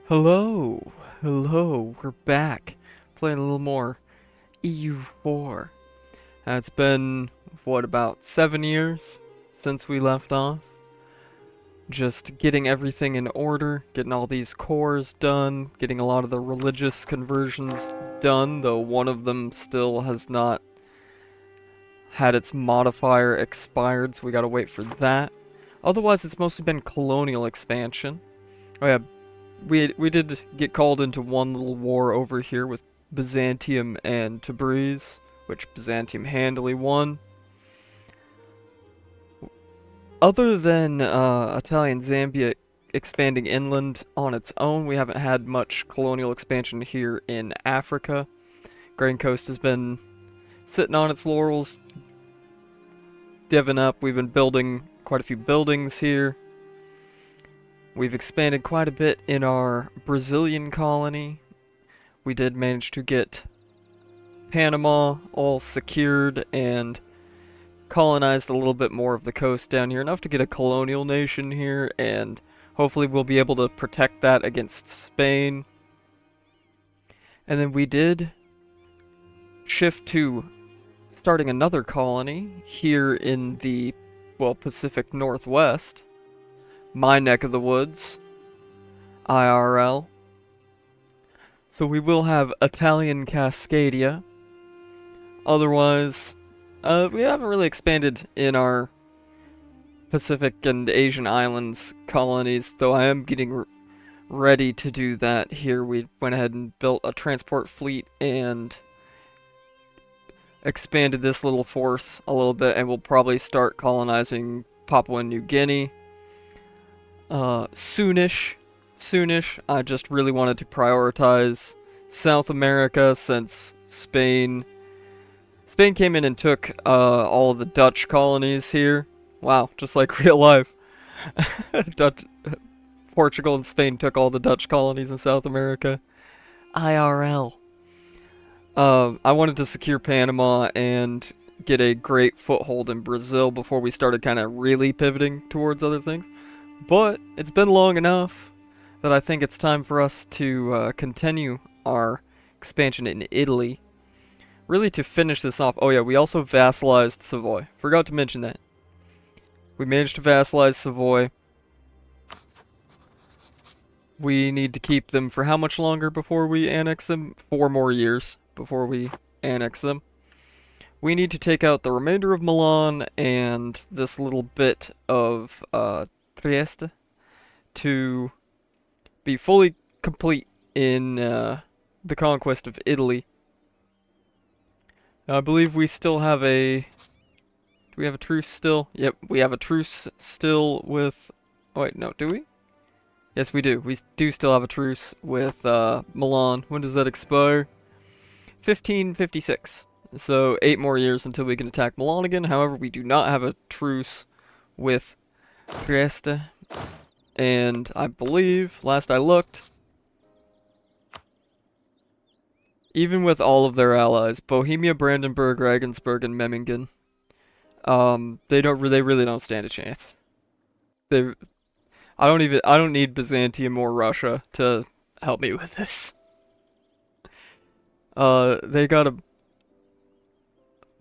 Hello, hello, we're back playing a little more EU4. It's been, what, about 7 years since we left off? Just getting everything in order, getting all these cores done, getting a lot of the religious conversions done, though one of them still has not had its modifier expired, so we gotta wait for that. Otherwise, it's mostly been colonial expansion. Oh yeah, we did get called into one little war over here with Byzantium and Tabriz, which Byzantium handily won. Other than Italian Zambia expanding inland on its own, we haven't had much colonial expansion here in Africa. Grain Coast has been sitting on its laurels, diving up. We've been building quite a few buildings here. We've expanded quite a bit in our Brazilian colony. We did manage to get Panama all secured and colonized a little bit more of the coast down here, enough to get a colonial nation here, and hopefully we'll be able to protect that against Spain. And then we did shift to starting another colony here in the, well, Pacific Northwest. My neck of the woods, IRL. So we will have Italian Cascadia. Otherwise, we haven't really expanded in our Pacific and Asian islands colonies, though I am getting ready to do that here. We went ahead and built a transport fleet and expanded this little force a little bit, and we'll probably start colonizing Papua New Guinea. Soonish. I just really wanted to prioritize South America since Spain came in and took all of the Dutch colonies here. Wow, just like real life. Portugal and Spain took all the Dutch colonies in South America. IRL. I wanted to secure Panama and get a great foothold in Brazil before we started kind of really pivoting towards other things. But it's been long enough that I think it's time for us to continue our expansion in Italy. Really to finish this off. Oh yeah, we also vassalized Savoy. Forgot to mention that. We managed to vassalize Savoy. We need to keep them for how much longer before we annex them? 4 more years before we annex them. We need to take out the remainder of Milan and this little bit of Trieste to be fully complete in the conquest of Italy. I believe we still have a... Do we have a truce still? Yep, we have a truce still with... Oh wait, no, do we? Yes, we do. We do still have a truce with Milan. When does that expire? 1556. So 8 more years until we can attack Milan again. However, we do not have a truce with Trieste. And I believe, last I looked, even with all of their allies, Bohemia, Brandenburg, Regensburg, and Memmingen, they really don't stand a chance. I don't need Byzantium or Russia to help me with this. They got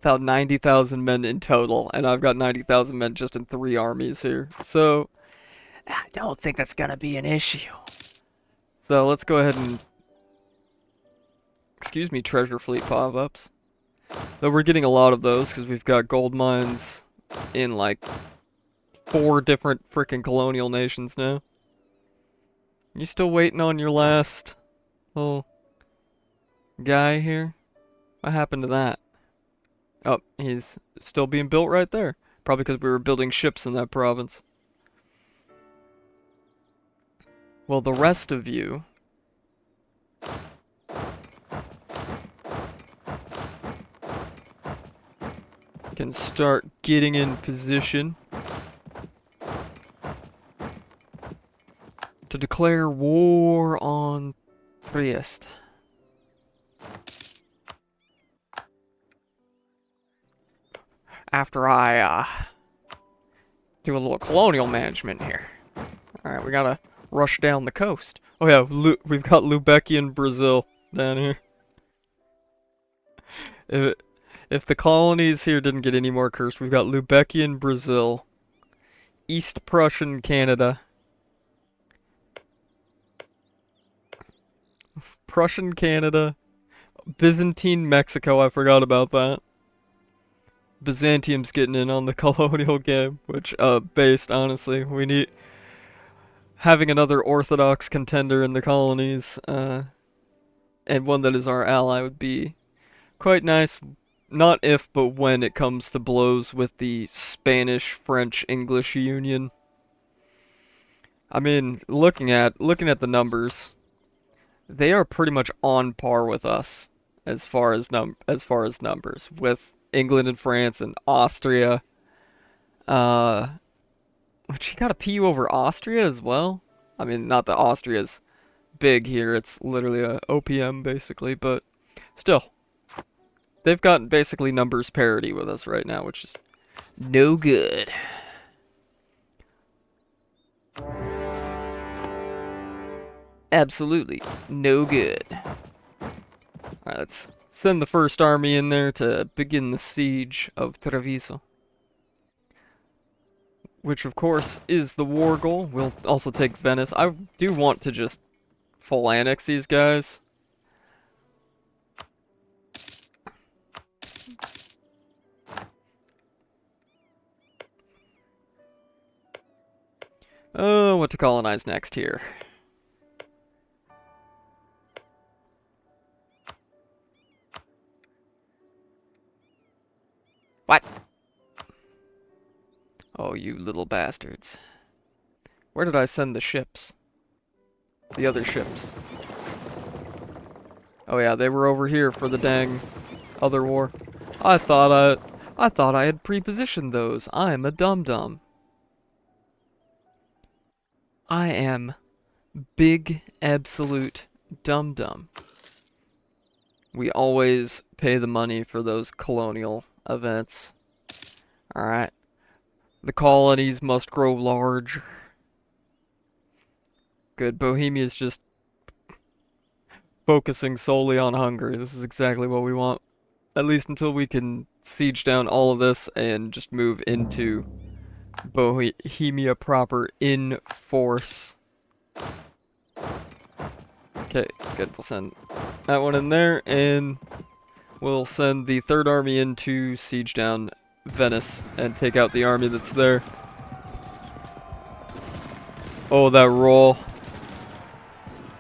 about 90,000 men in total, and I've got 90,000 men just in 3 armies here. So I don't think that's gonna be an issue. So let's go ahead and... Excuse me, treasure fleet pop-ups. Though we're getting a lot of those because we've got gold mines in like 4 different freaking colonial nations now. You still waiting on your last little guy here? What happened to that? Oh, he's still being built right there. Probably because we were building ships in that province. Well, the rest of you... can start getting in position to declare war on Trieste. After I do a little colonial management here. Alright, we gotta rush down the coast. Oh yeah, we've got Lubekian Brazil down here. If, if the colonies here didn't get any more cursed, we've got Lubekian Brazil, East Prussian Canada, Prussian Canada, Byzantine Mexico, I forgot about that. Byzantium's getting in on the colonial game, which, based, honestly. We need having another Orthodox contender in the colonies, and one that is our ally would be quite nice. Not if, but when it comes to blows with the Spanish, French, English Union. I mean, looking at the numbers, they are pretty much on par with us as far as numbers with England and France and Austria. Uh, which you got a PU over Austria as well. I mean, not that Austria's big here; it's literally a OPM basically, but still, they've got basically numbers parity with us right now, which is no good. Absolutely no good. Alright, let's send the first army in there to begin the siege of Treviso. Which, of course, is the war goal. We'll also take Venice. I do want to just full annex these guys. Oh, what to colonize next here? What? Oh, you little bastards. Where did I send the ships? The other ships. Oh yeah, they were over here for the dang other war. I thought I had pre-positioned those. I'm a dum-dum. I am big absolute dum-dum. We always pay the money for those colonial events. Alright. The colonies must grow large. Good. Bohemia's just focusing solely on Hungary. This is exactly what we want. At least until we can siege down all of this and just move into Bohemia proper in force. Okay, good. We'll send that one in there, and we'll send the third army in to siege down Venice and take out the army that's there. Oh, that roll.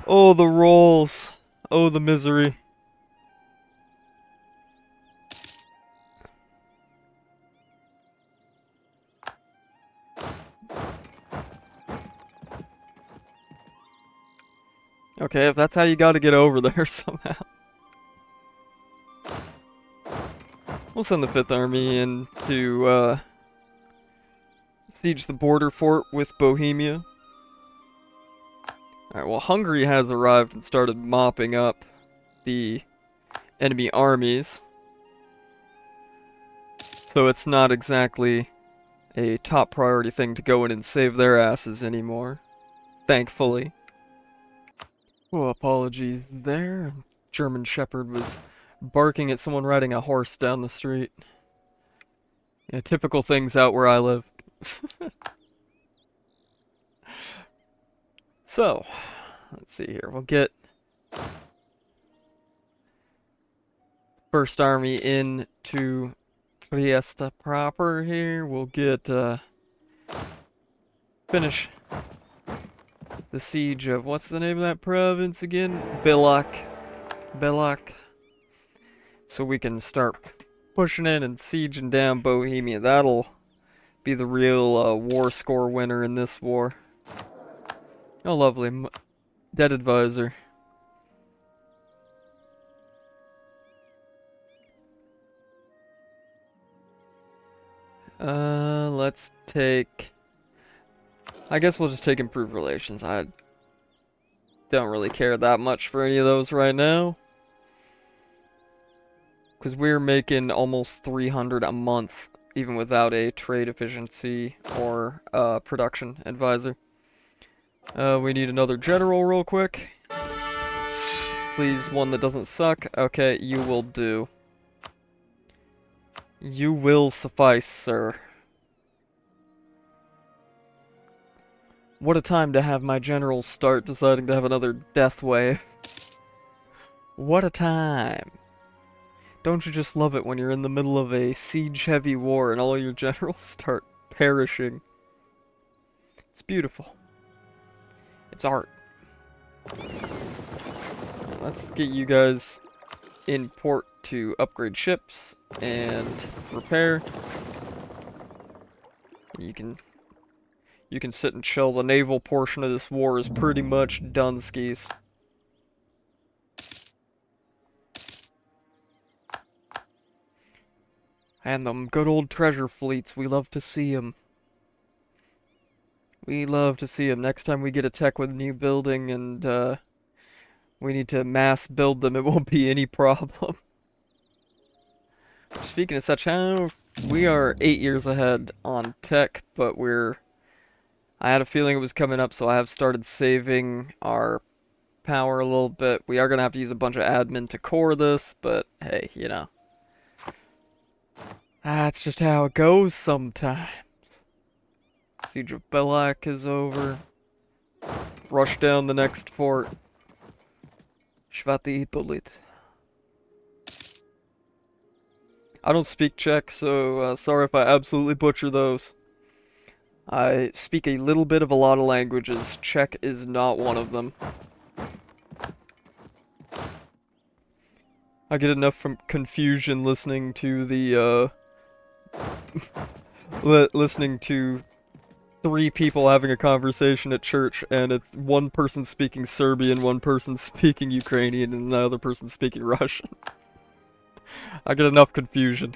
Oh, the rolls. Oh, the misery. Okay, if that's how you gotta get over there somehow. We'll send the 5th Army in to siege the border fort with Bohemia. Alright, well, Hungary has arrived and started mopping up the enemy armies. So it's not exactly a top priority thing to go in and save their asses anymore. Thankfully. Oh, apologies there. German Shepherd was barking at someone riding a horse down the street. Yeah, typical things out where I live. So, let's see here. We'll get first army into Trieste proper here. We'll get, finish the siege of, what's the name of that province again? Bilac. So we can start pushing in and sieging down Bohemia. That'll be the real war score winner in this war. Oh, lovely. Dead advisor. Let's take... I guess we'll just take improved relations. I don't really care that much for any of those right now. Because we're making almost 300 a month, even without a trade efficiency or production advisor. We need another general real quick. Please, one that doesn't suck. Okay, you will do. You will suffice, sir. What a time to have my generals start deciding to have another death wave. What a time. Don't you just love it when you're in the middle of a siege-heavy war and all your generals start perishing? It's beautiful. It's art. Let's get you guys in port to upgrade ships and repair. And you can sit and chill. The naval portion of this war is pretty much done skis. And them good old treasure fleets, we love to see them. We love to see them. Next time we get a tech with new building and we need to mass build them, it won't be any problem. Speaking of such, we are 8 years ahead on tech, but I had a feeling it was coming up, so I have started saving our power a little bit. We are going to have to use a bunch of admin to core this, but hey, you know. That's just how it goes sometimes. Siege of Belak is over. Rush down the next fort. Shvati Hippolyte. I don't speak Czech, so sorry if I absolutely butcher those. I speak a little bit of a lot of languages. Czech is not one of them. I get enough from confusion listening to the, listening to 3 people having a conversation at church, and it's one person speaking Serbian, one person speaking Ukrainian, and the other person speaking Russian. I get enough confusion.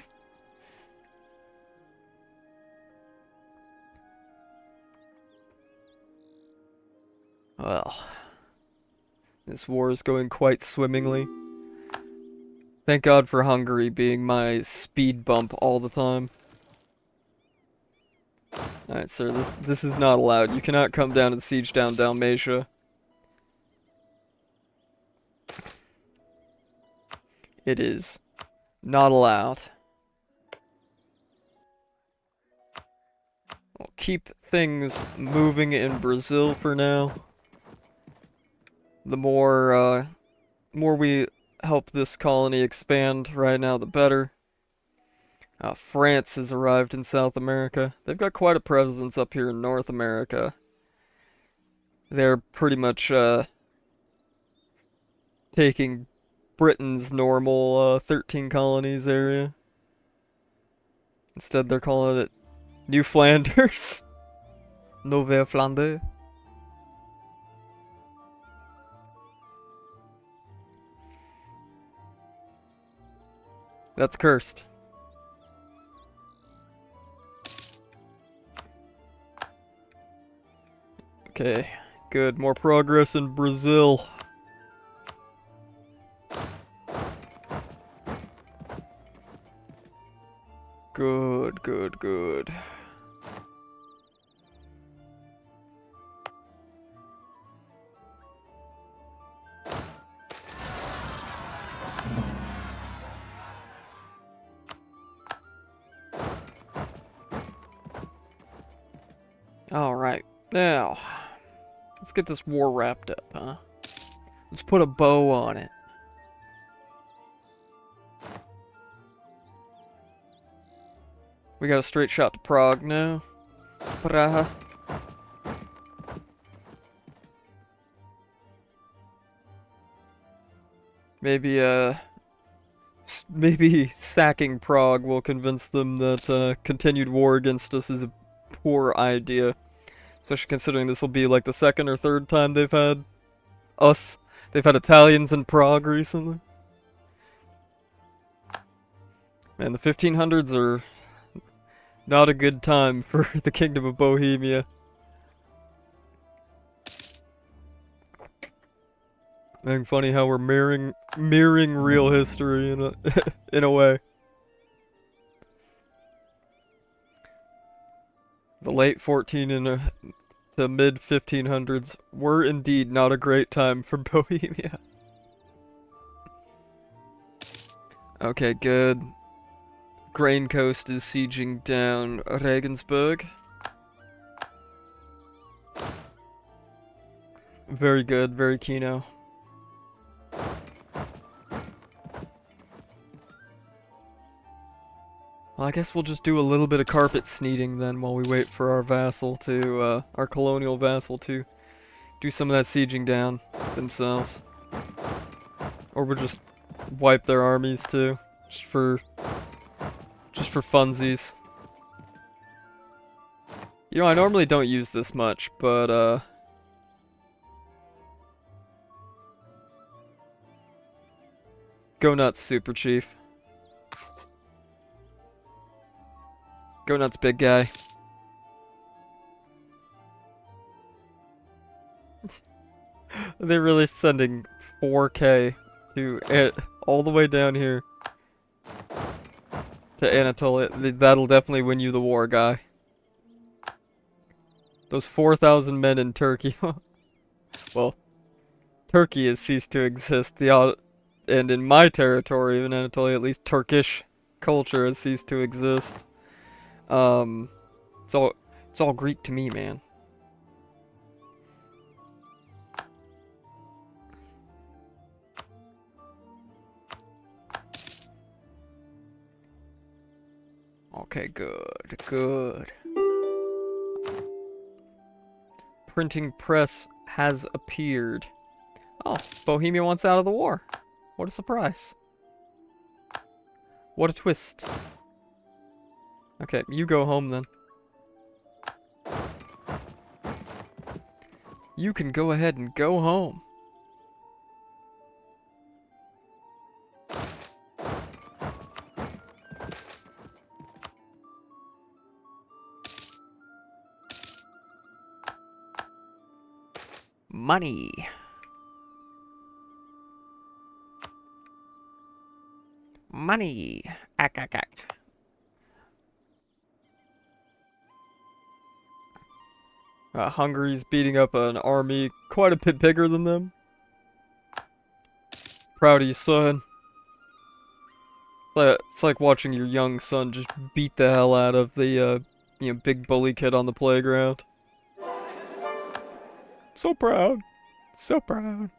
Well, this war is going quite swimmingly. Thank God for Hungary being my speed bump all the time. Alright, sir, this is not allowed. You cannot come down and siege down Dalmatia. It is not allowed. We'll keep things moving in Brazil for now. The more we help this colony expand right now, the better. France has arrived in South America. They've got quite a presence up here in North America. They're pretty much taking Britain's normal 13 colonies area. Instead, they're calling it New Flanders. Nouvelle Flandre. That's cursed. Okay, good. More progress in Brazil. Good, good, good. Alright, now, let's get this war wrapped up, huh? Let's put a bow on it. We got a straight shot to Prague now. Praha. Maybe sacking Prague will convince them that continued war against us is a poor idea. Especially considering this will be like the second or third time they've had us. They've had Italians in Prague recently. Man, the 1500s are not a good time for the Kingdom of Bohemia. I think funny how we're mirroring real history in a in a way. The late 14 and to mid 1500s were indeed not a great time for Bohemia. Okay, good. Grain Coast is sieging down Regensburg. Very good, very kino. Well, I guess we'll just do a little bit of carpet sneeding then while we wait for our vassal to, our colonial vassal to do some of that sieging down themselves. Or we'll just wipe their armies too, just for funsies. You know, I normally don't use this much, but, go nuts, Super Chief. Go nuts, big guy. They're really sending 4K to all the way down here to Anatolia. That'll definitely win you the war, guy. Those 4,000 men in Turkey. Well, Turkey has ceased to exist. And in my territory, in Anatolia, at least Turkish culture has ceased to exist. It's all Greek to me, man. Okay, good. Printing press has appeared. Oh, Bohemia wants out of the war. What a surprise. What a twist. Okay, you go home then. You can go ahead and go home. Money. Money. Ack, ack, ack. Hungary's beating up an army quite a bit bigger than them. Proud of you, son. It's like watching your young son just beat the hell out of the, big bully kid on the playground. So proud. So proud.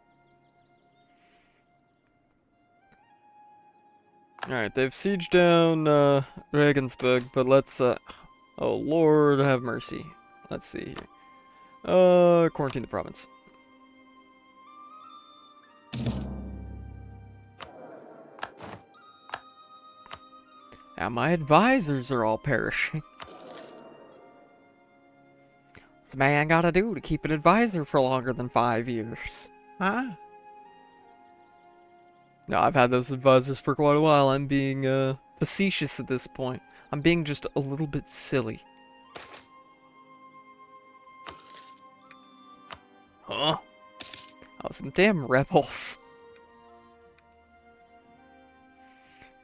Alright, they've sieged down, Regensburg, but let's, oh Lord have mercy. Let's see here. Quarantine the province. Now my advisors are all perishing. What's a man gotta do to keep an advisor for longer than 5 years? Huh? No, I've had those advisors for quite a while. I'm being, facetious at this point. I'm being just a little bit silly. Huh? Oh, some damn rebels.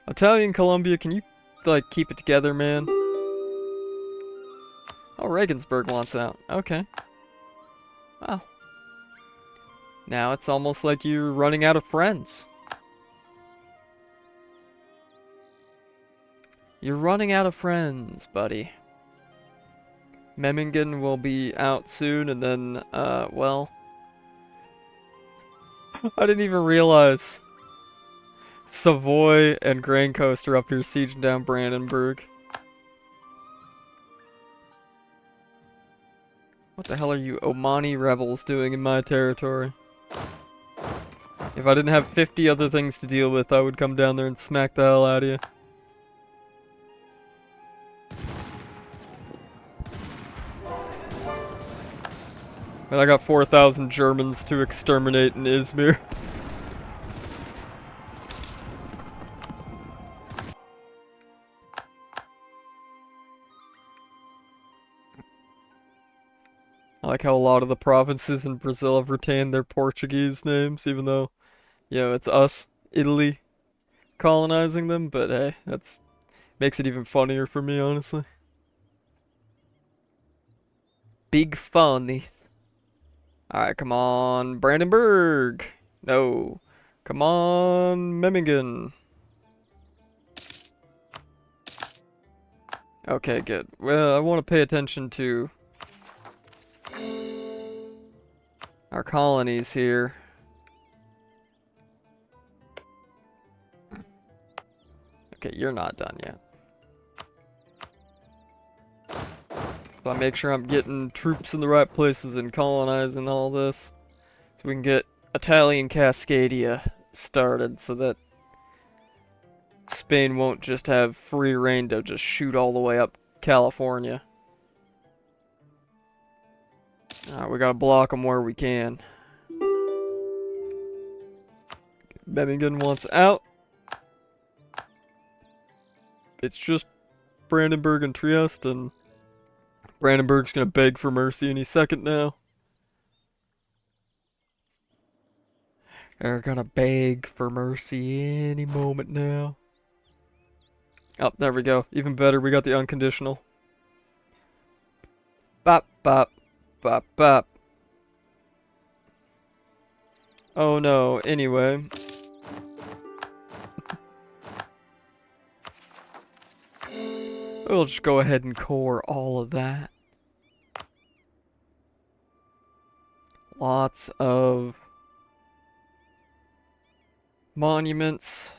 Italian Columbia, can you, like, keep it together, man? Oh, Regensburg wants out. Okay. Wow. Now it's almost like you're running out of friends. You're running out of friends, buddy. Memmingen will be out soon, and then, well... I didn't even realize Savoy and Grain Coast are up here sieging down Brandenburg. What the hell are you Omani rebels doing in my territory? If I didn't have 50 other things to deal with, I would come down there and smack the hell out of you. And I got 4,000 Germans to exterminate in Izmir. I like how a lot of the provinces in Brazil have retained their Portuguese names, even though, it's us, Italy, colonizing them, but hey, that's makes it even funnier for me, honestly. Big fun. These. Alright, come on, Brandenburg. No. Come on, Memmingen. Okay, good. Well, I want to pay attention to our colonies here. Okay, you're not done yet. So I make sure I'm getting troops in the right places and colonizing all this. So we can get Italian Cascadia started so that Spain won't just have free reign to just shoot all the way up California. Alright, we gotta block them where we can. Memmingen wants out. It's just Brandenburg and Trieste, and Brandenburg's gonna beg for mercy any second now. They're gonna beg for mercy any moment now. Oh, there we go. Even better, we got the unconditional. Bop, bop, bop, bop. Oh no, anyway. We'll just go ahead and core all of that. Lots of monuments.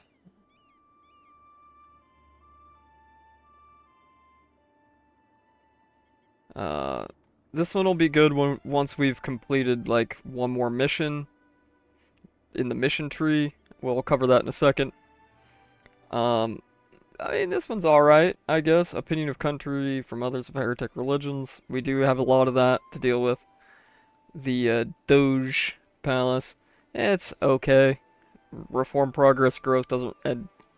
This one will be good once we've completed like one more mission in the mission tree. We'll cover that in a second. I mean, this one's alright, I guess. Opinion of country from others of heretic religions. We do have a lot of that to deal with. The Doge Palace. It's okay. Reform, progress, growth doesn't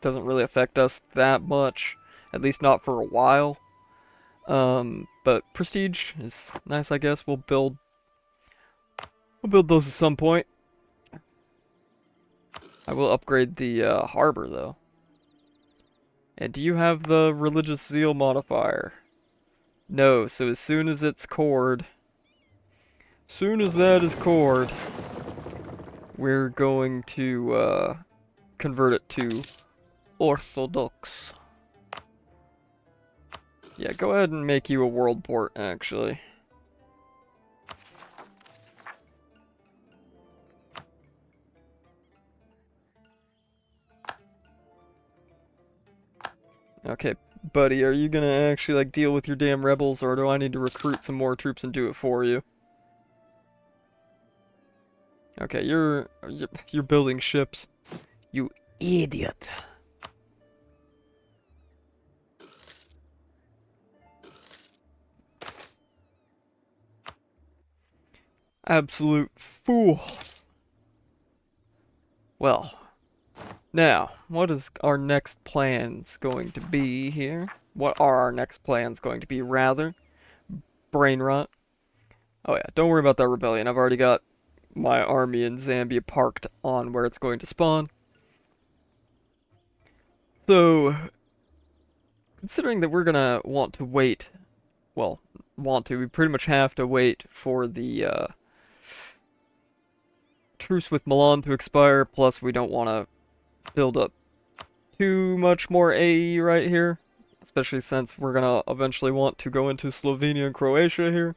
really affect us that much. At least not for a while. But prestige is nice, I guess. We'll build those at some point. I will upgrade the harbor though. And do you have the religious zeal modifier? No, so as soon as it's cored, we're going to convert it to Orthodox. Yeah, go ahead and make you a world port, actually. Okay, buddy, are you gonna actually, like, deal with your damn rebels, or do I need to recruit some more troops and do it for you? Okay, you're building ships. You idiot. Absolute fool. Well, now, what is our next plans going to be here? What are our next plans going to be, rather? Brain rot. Oh yeah, don't worry about that rebellion. I've already got my army in Zambia parked on where it's going to spawn. So, considering that we're gonna want to wait, well, we pretty much have to wait for the truce with Milan to expire, plus we don't want to build up too much more AE right here, especially since we're gonna eventually want to go into Slovenia and Croatia here.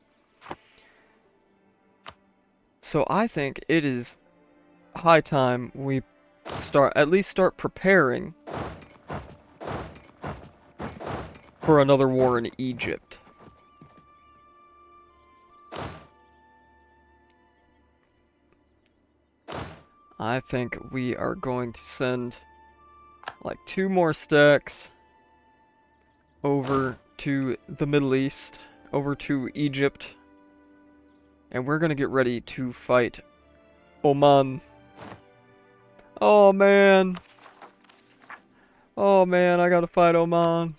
So I think it is high time we at least start preparing for another war in Egypt. I think we are going to send like 2 more stacks over to the Middle East, over to Egypt, and we're gonna get ready to fight Oman. Oh man. Oh man, I gotta fight Oman.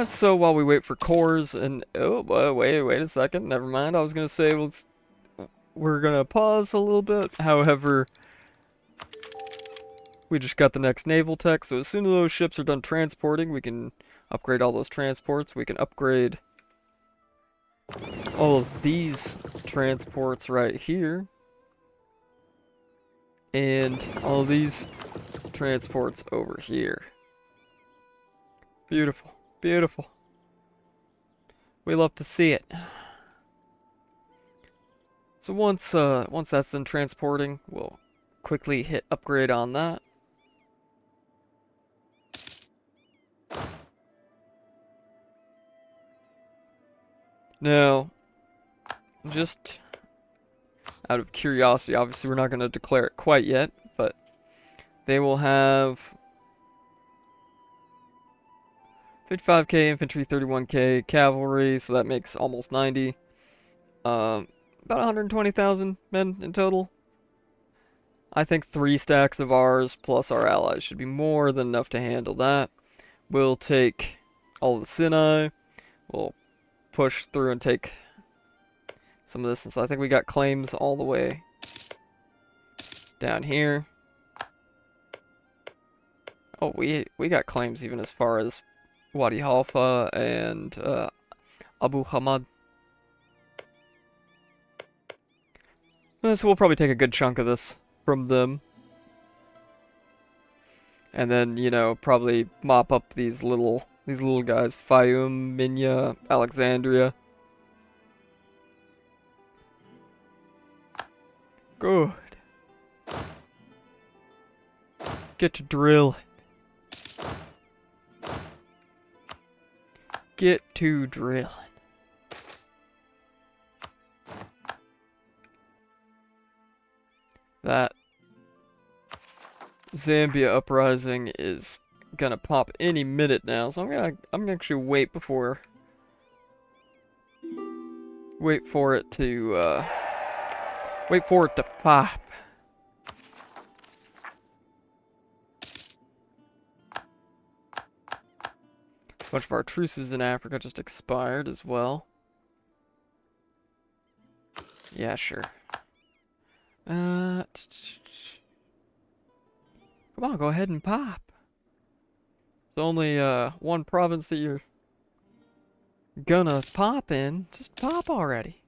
So while we wait for cores and... Oh, wait a second. Never mind. I was gonna say, we're gonna pause a little bit. However, we just got the next naval tech, so as soon as those ships are done transporting, we can upgrade all those transports. We can upgrade all of these transports right here, and all of these transports over here. Beautiful, beautiful. We love to see it. So once that's done transporting, we'll quickly hit upgrade on that. Now, just out of curiosity, obviously we're not going to declare it quite yet, but they will have 55k infantry, 31k cavalry, so that makes almost 90. About 120,000 men in total. I think 3 stacks of ours plus our allies should be more than enough to handle that. We'll take all of the Sinai. We'll push through and take some of this. And so I think we got claims all the way down here. Oh, we got claims even as far as Wadi Halfa and Abu Hamad. So we'll probably take a good chunk of this from them. And then, you know, probably mop up these little guys. Fayum, Minya, Alexandria. Good. Get to drill. Get to drilling. That Zambia uprising is gonna pop any minute now, so I'm gonna actually wait for it to pop. A bunch of our truces in Africa just expired as well. Yeah, sure. Come on, go ahead and pop. There's only one province that you're gonna pop in. Just pop already.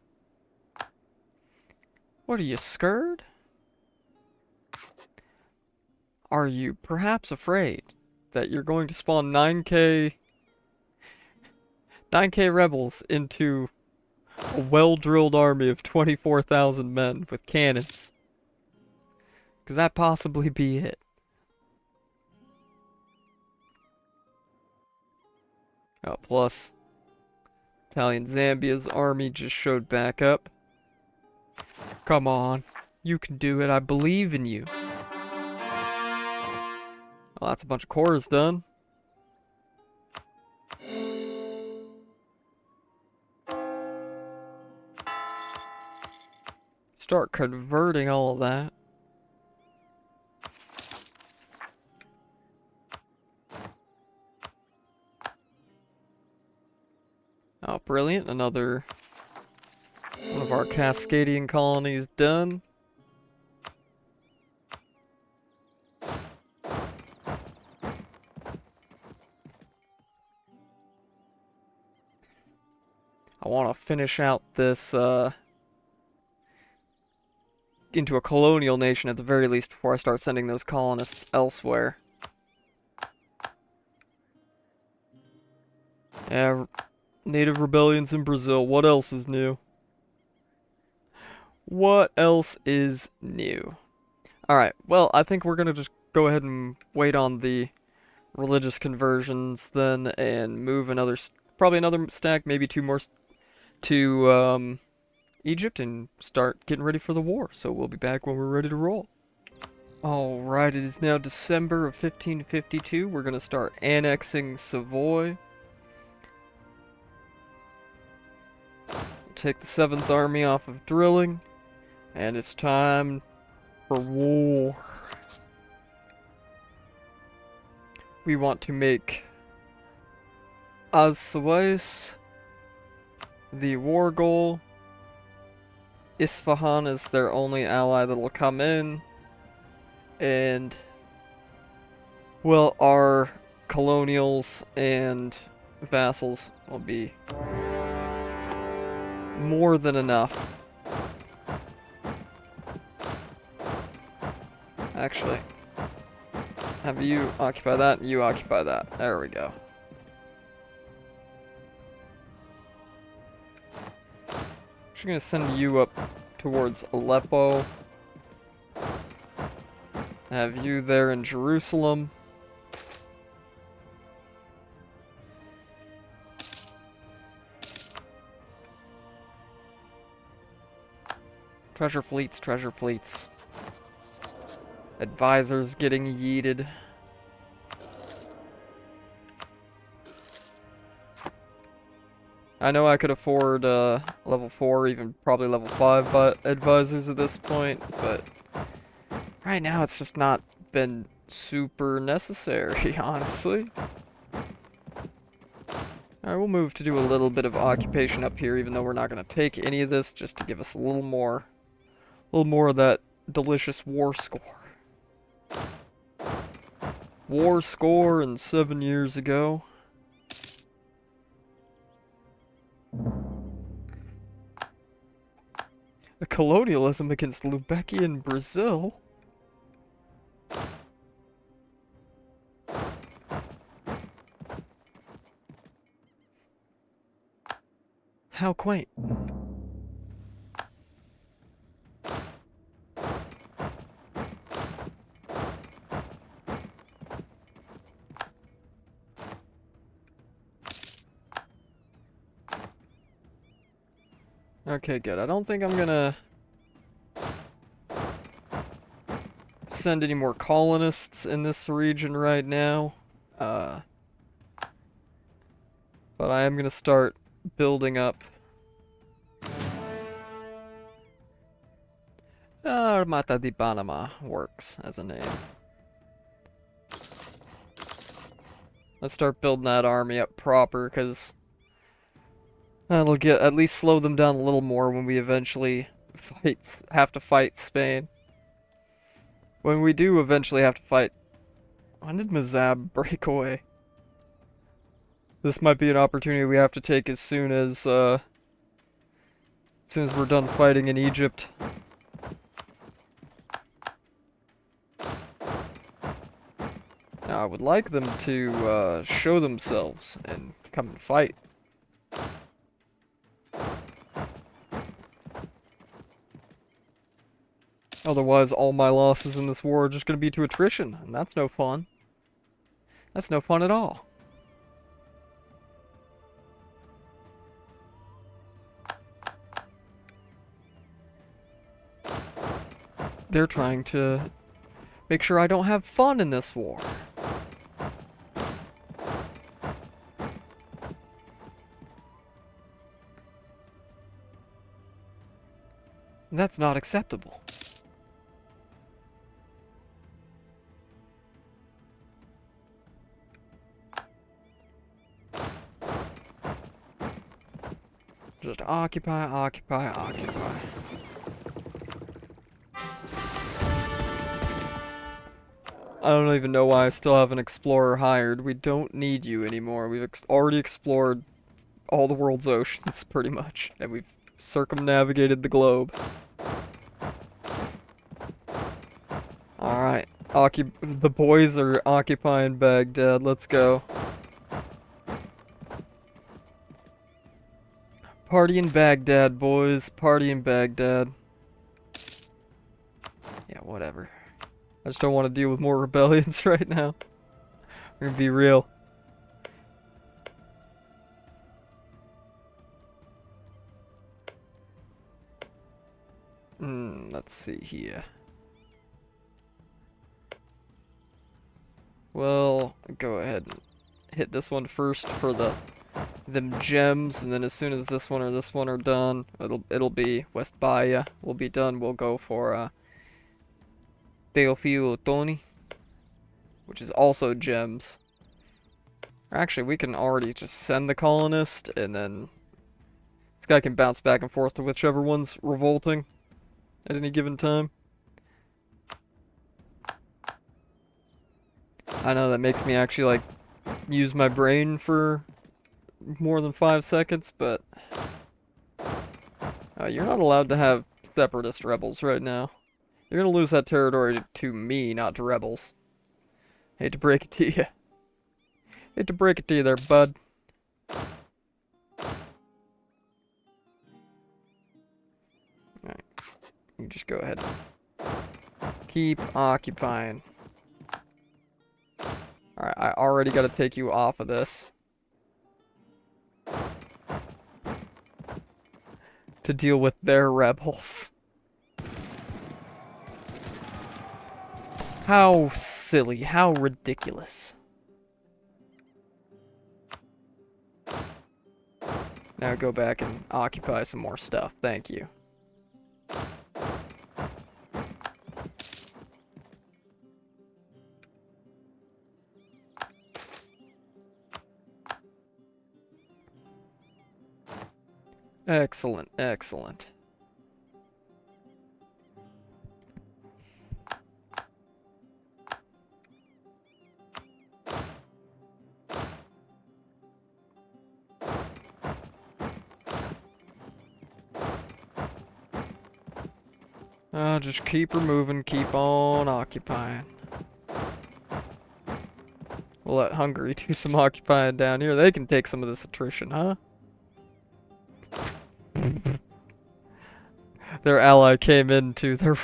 What, are you scared? Are you perhaps afraid that you're going to spawn 9k rebels into a well-drilled army of 24,000 men with cannons? Could that possibly be it? Oh, plus, Italian Zambia's army just showed back up. Come on, you can do it, I believe in you. Well, that's a bunch of cores done. Start converting all of that. Oh, brilliant. Another one of our Cascadian colonies done. I want to finish out this into a colonial nation at the very least before I start sending those colonists elsewhere. Yeah, native rebellions in Brazil. What else is new? What else is new? Alright, well, I think we're gonna just go ahead and wait on the religious conversions then and move probably another stack, maybe 2 more to Egypt and start getting ready for the war. So we'll be back when we're ready to roll. Alright, it is now December of 1552. We're gonna start annexing Savoy. Take the 7th Army off of drilling, and it's time for war. We want to make Az-Suwais the war goal. Isfahan is their only ally that will come in, and well, our colonials and vassals will be more than enough. Actually, have you occupy that, and you occupy that. There we go. Actually gonna send you up towards Aleppo. Have you there in Jerusalem. Treasure fleets, treasure fleets. Advisors getting yeeted. I know I could afford level 4, even probably level 5 advisors at this point, but right now it's just not been super necessary, honestly. Alright, we'll move to do a little bit of occupation up here, even though we're not going to take any of this, just to give us a little more of that delicious war score. War score and 7 years ago. A colonialism against Lubekian Brazil? How quaint. Okay, good. I don't think I'm gonna send any more colonists in this region right now. But I am gonna start building up Armata di Panama works as a name. Let's start building that army up proper, because that'll at least slow them down a little more when we eventually have to fight Spain. When we do eventually have to fight... When did Mazab break away? This might be an opportunity we have to take as soon as we're done fighting in Egypt. Now, I would like them to show themselves and come and fight. Otherwise, all my losses in this war are just going to be to attrition, and that's no fun. That's no fun at all. They're trying to make sure I don't have fun in this war. That's not acceptable. Just occupy, occupy, occupy. I don't even know why I still have an explorer hired. We don't need you anymore. We've already explored all the world's oceans, pretty much. And we've circumnavigated the globe. Alright. The boys are occupying Baghdad. Let's go. Party in Baghdad, boys. Party in Baghdad. Yeah, whatever. I just don't want to deal with more rebellions right now. I'm gonna be real. Let's see here. Well, go ahead and hit this one first for them gems, and then as soon as this one or this one are done, it'll be West Bahia. We'll be done. We'll go for Teofilo Tony, which is also gems. Or actually, we can already just send the colonist, and then this guy can bounce back and forth to whichever one's revolting at any given time. I know that makes me actually, like, use my brain for more than 5 seconds, but You're not allowed to have separatist rebels right now. You're gonna lose that territory to me, not to rebels. Hate to break it to you. Hate to break it to you there, bud. Alright. You just go ahead and keep occupying. Alright, I already gotta take you off of this. To deal with their rebels. How silly, how ridiculous. Now go back and occupy some more stuff, thank you. Excellent, excellent. Just keep removing, keep on occupying. We'll let Hungary do some occupying down here. They can take some of this attrition, huh? Their ally came into their...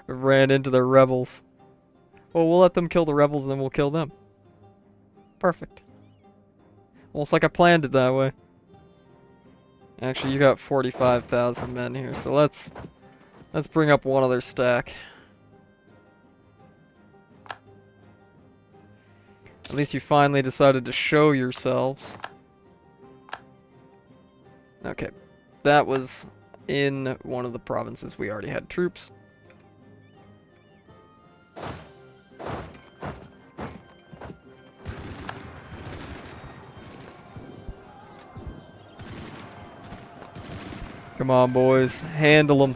ran into their rebels. Well, we'll let them kill the rebels and then we'll kill them. Perfect. Almost like I planned it that way. Actually, you got 45,000 men here, so let's bring up one other stack. At least you finally decided to show yourselves. Okay, that was in one of the provinces we already had troops. Come on, boys. Handle them.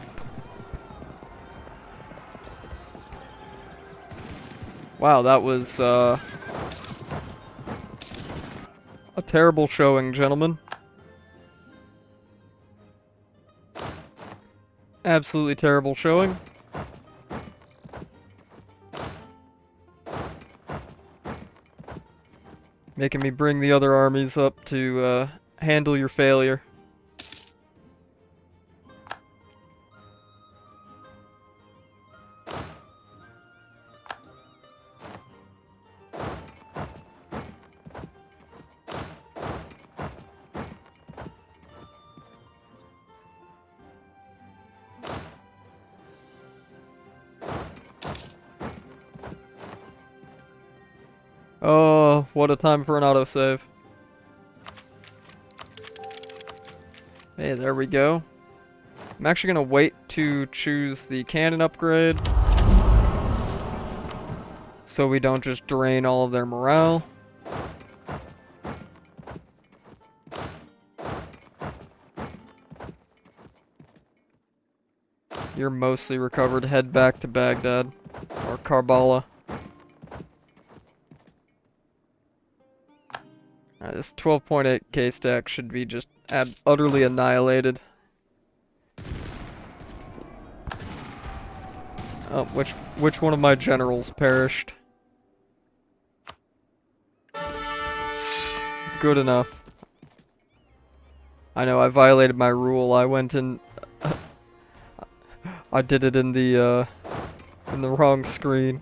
Wow, that was a terrible showing, gentlemen. Absolutely terrible showing. Making me bring the other armies up to handle your failure. Oh, what a time for an autosave. Hey, there we go. I'm actually gonna wait to choose the cannon upgrade, so we don't just drain all of their morale. You're mostly recovered. Head back to Baghdad. Or Karbala. This 12.8k stack should be just utterly annihilated. Oh, which one of my generals perished? Good enough. I know, I violated my rule. I went in... I did it in the wrong screen.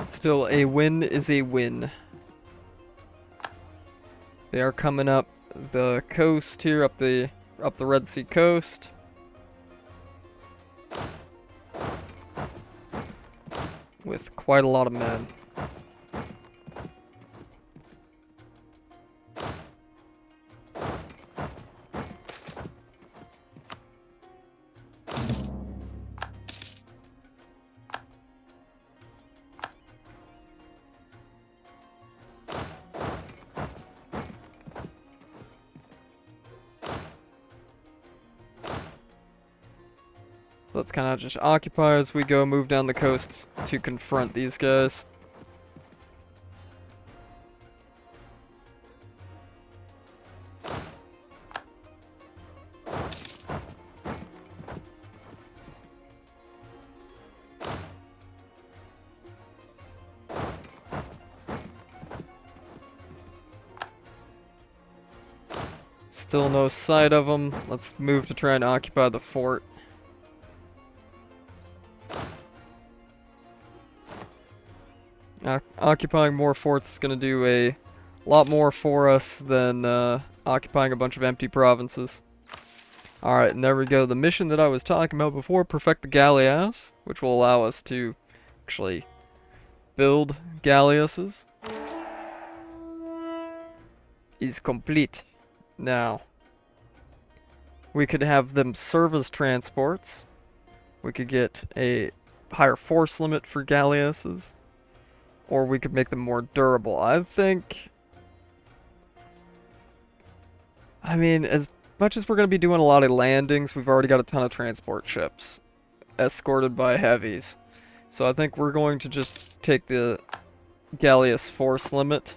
Still, a win is a win. They are coming up the coast here, up the Red Sea coast. With quite a lot of men. So let's kind of just occupy as we go, move down the coast to confront these guys. Still no sight of them. Let's move to try and occupy the fort. Occupying more forts is going to do a lot more for us than occupying a bunch of empty provinces. Alright, and there we go. The mission that I was talking about before, perfect the galleass, which will allow us to actually build galleasses, is complete. Now, we could have them serve as transports. We could get a higher force limit for galleasses. Or we could make them more durable. I mean, as much as we're going to be doing a lot of landings, we've already got a ton of transport ships escorted by heavies. So I think we're going to just take the galleass force limit.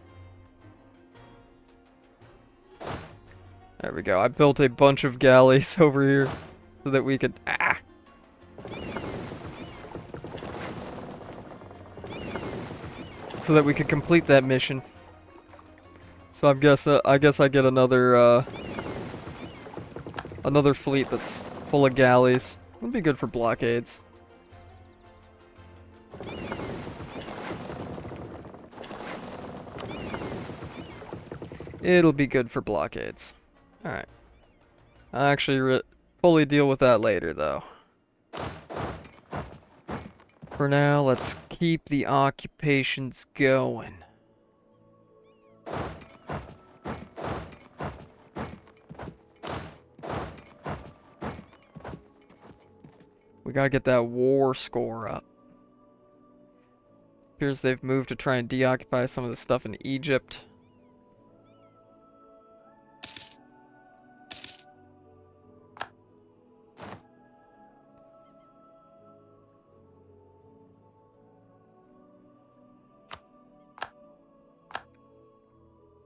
There we go. I built a bunch of galleys over here so that we could... So that we could complete that mission. So I guess I get another another fleet that's full of galleys. Would be good for blockades. It'll be good for blockades. Alright. I'll actually fully deal with that later, though. For now, let's keep the occupations going. We gotta get that war score up. Appears they've moved to try and deoccupy some of the stuff in Egypt.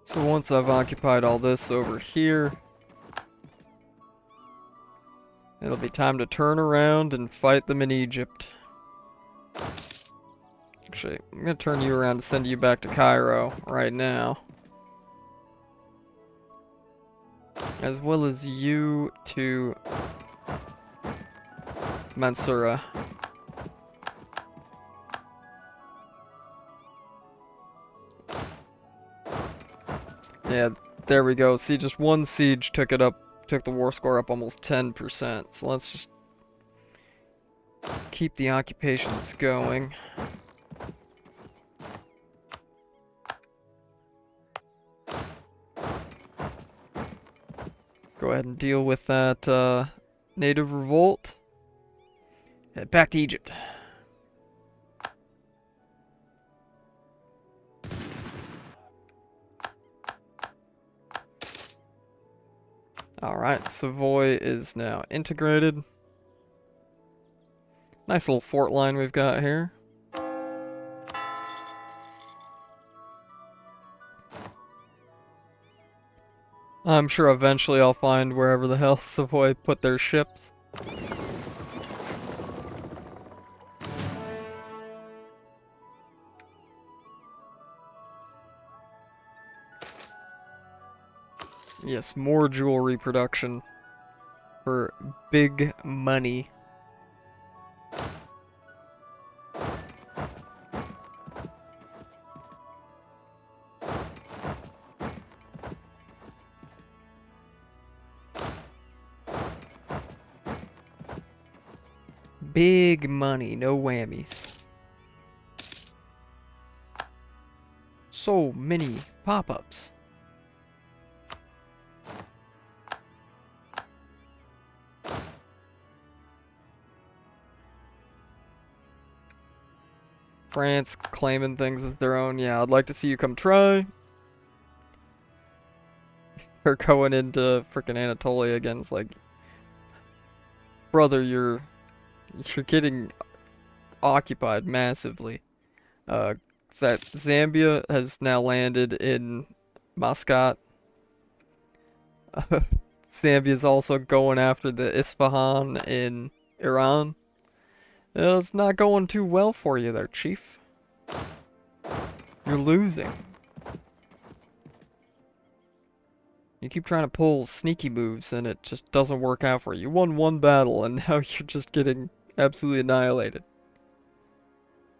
So once I've occupied all this over here, it'll be time to turn around and fight them in Egypt. Actually, I'm going to turn you around and send you back to Cairo right now. As well as you to Mansoura. Yeah, there we go. See, just one siege took the war score up almost 10%. So let's just keep the occupations going. Go ahead and deal with that native revolt. Head back to Egypt. Alright, Savoy is now integrated. Nice little fort line we've got here. I'm sure eventually I'll find wherever the hell Savoy put their ships. Yes, more jewelry production for big money. Big money, no whammies. So many pop-ups. France claiming things as their own. Yeah, I'd like to see you come try. They're going into frickin' Anatolia again. It's like, brother, you're You're getting occupied massively. That Zambia has now landed in Muscat. Zambia's also going after the Isfahan in Iran. It's not going too well for you there, Chief. You're losing. You keep trying to pull sneaky moves and it just doesn't work out for you. You won one battle and now you're just getting absolutely annihilated.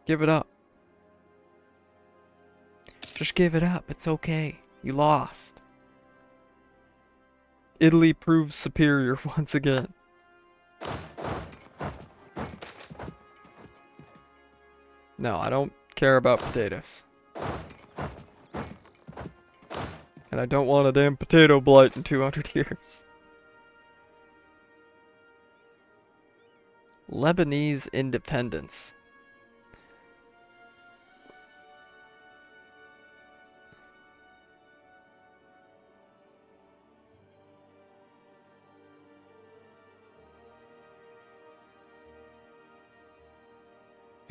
Give it up. Just give it up. It's okay. You lost. Italy proves superior once again. No, I don't care about potatoes. And I don't want a damn potato blight in 200 years. Lebanese independence.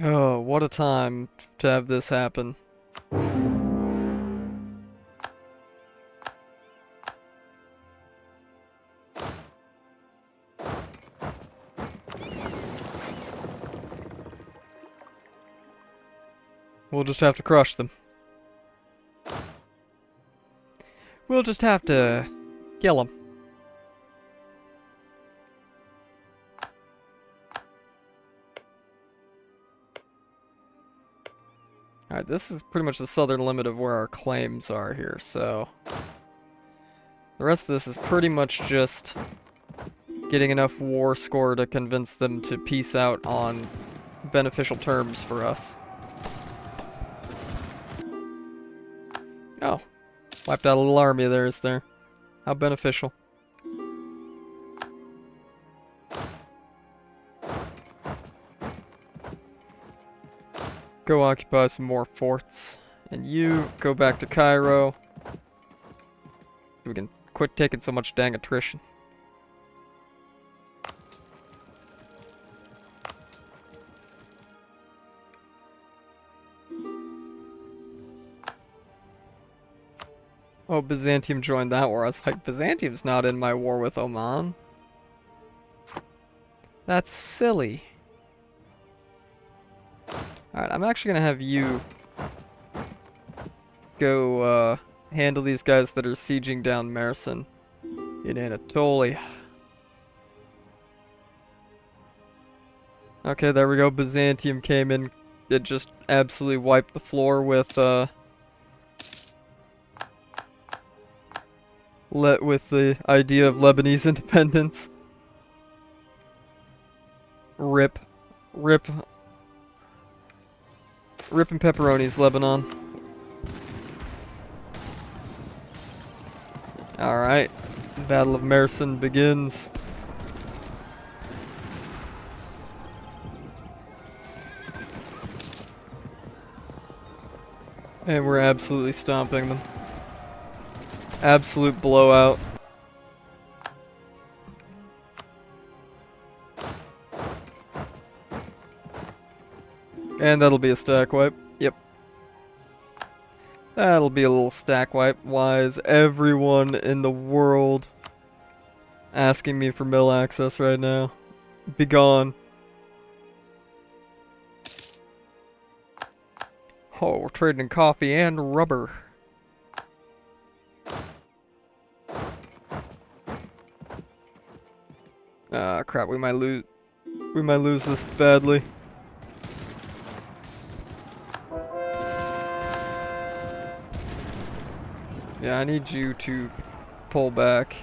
Oh, what a time to have this happen. We'll just have to crush them. We'll just have to kill them. Alright, this is pretty much the southern limit of where our claims are here, so... The rest of this is pretty much just getting enough war score to convince them to peace out on beneficial terms for us. Oh. Wiped out a little army there, is there? How beneficial. Go occupy some more forts. And you, go back to Cairo. We can quit taking so much dang attrition. Oh, Byzantium joined that war. I was like, Byzantium's not in my war with Oman. That's silly. Alright, I'm actually gonna have you go handle these guys that are sieging down Mersin in Anatolia. Okay, there we go. Byzantium came in. It just absolutely wiped the floor with the idea of Lebanese independence. Rip and pepperonis, Lebanon. Alright. Battle of Mersin begins. And we're absolutely stomping them. Absolute blowout. And that'll be a stack wipe. Yep. That'll be a little stack wipe. Why is everyone in the world asking me for mill access right now? Be gone. Oh, we're trading coffee and rubber. Ah, crap, we might lose this badly. Yeah, I need you to pull back.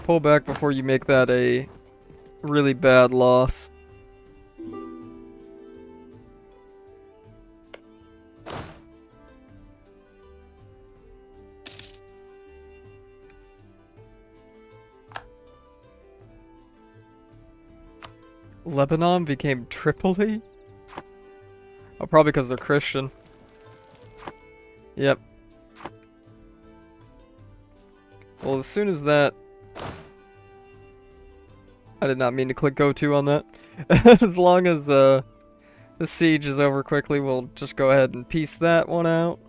Pull back before you make that a really bad loss. Lebanon became Tripoli? Oh, probably because they're Christian. Yep. Well, as soon as that I did not mean to click go to on that. As long as the siege is over quickly, we'll just go ahead and piece that one out.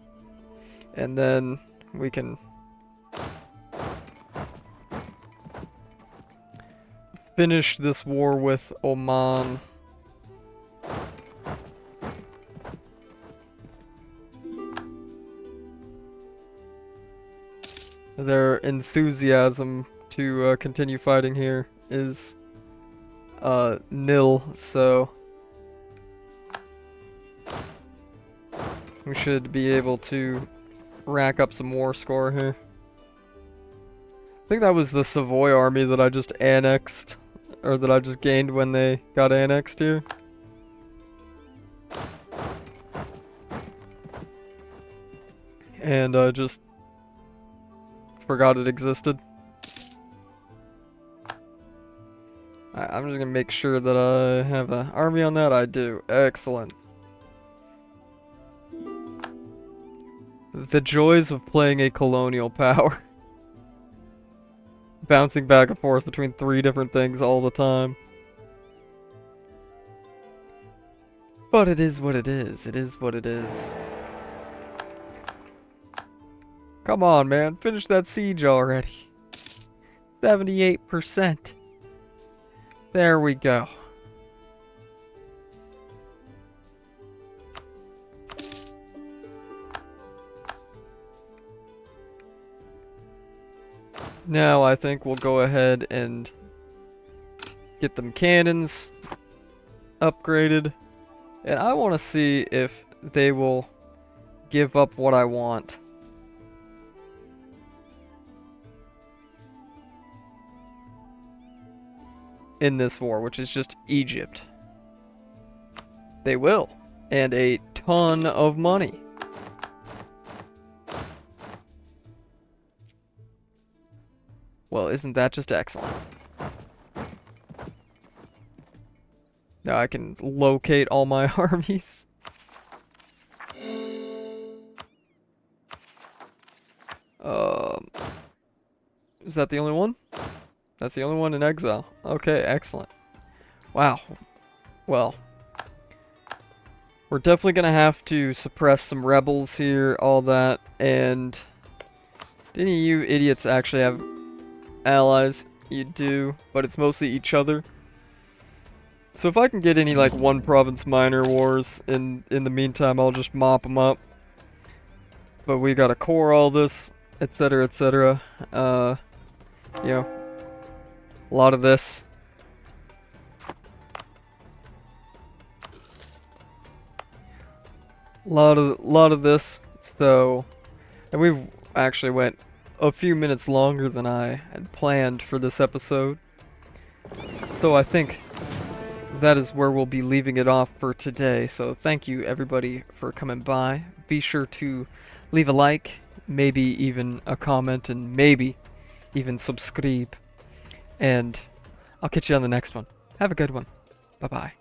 And then we can finish this war with Oman. Their enthusiasm to continue fighting here is nil, so we should be able to rack up some war score here. I think that was the Savoy army that I just annexed, or that I just gained when they got annexed here. And I just forgot it existed. I'm just gonna make sure that I have an army on that. I do. Excellent. The joys of playing a colonial power. Bouncing back and forth between 3 different things all the time. But it is what it is. It is what it is. Come on, man. Finish that siege already. 78%. There we go. Now I think we'll go ahead and get them cannons upgraded. And I want to see if they will give up what I want. In this war, which is just Egypt. They will. And a ton of money. Well, isn't that just excellent? Now I can locate all my armies. Is that the only one? That's the only one in exile. Okay, excellent. Wow. Well, we're definitely gonna have to suppress some rebels here, all that, and do any of you idiots actually have allies? You do, but it's mostly each other. So if I can get any like one province minor wars in the meantime, I'll just mop them up. But we gotta core all this, etc., etc. You know, a lot of this. Lot of this. So, and we've actually went a few minutes longer than I had planned for this episode. So I think that is where we'll be leaving it off for today. So thank you everybody for coming by. Be sure to leave a like, maybe even a comment, and maybe even subscribe. And I'll catch you on the next one. Have a good one. Bye-bye.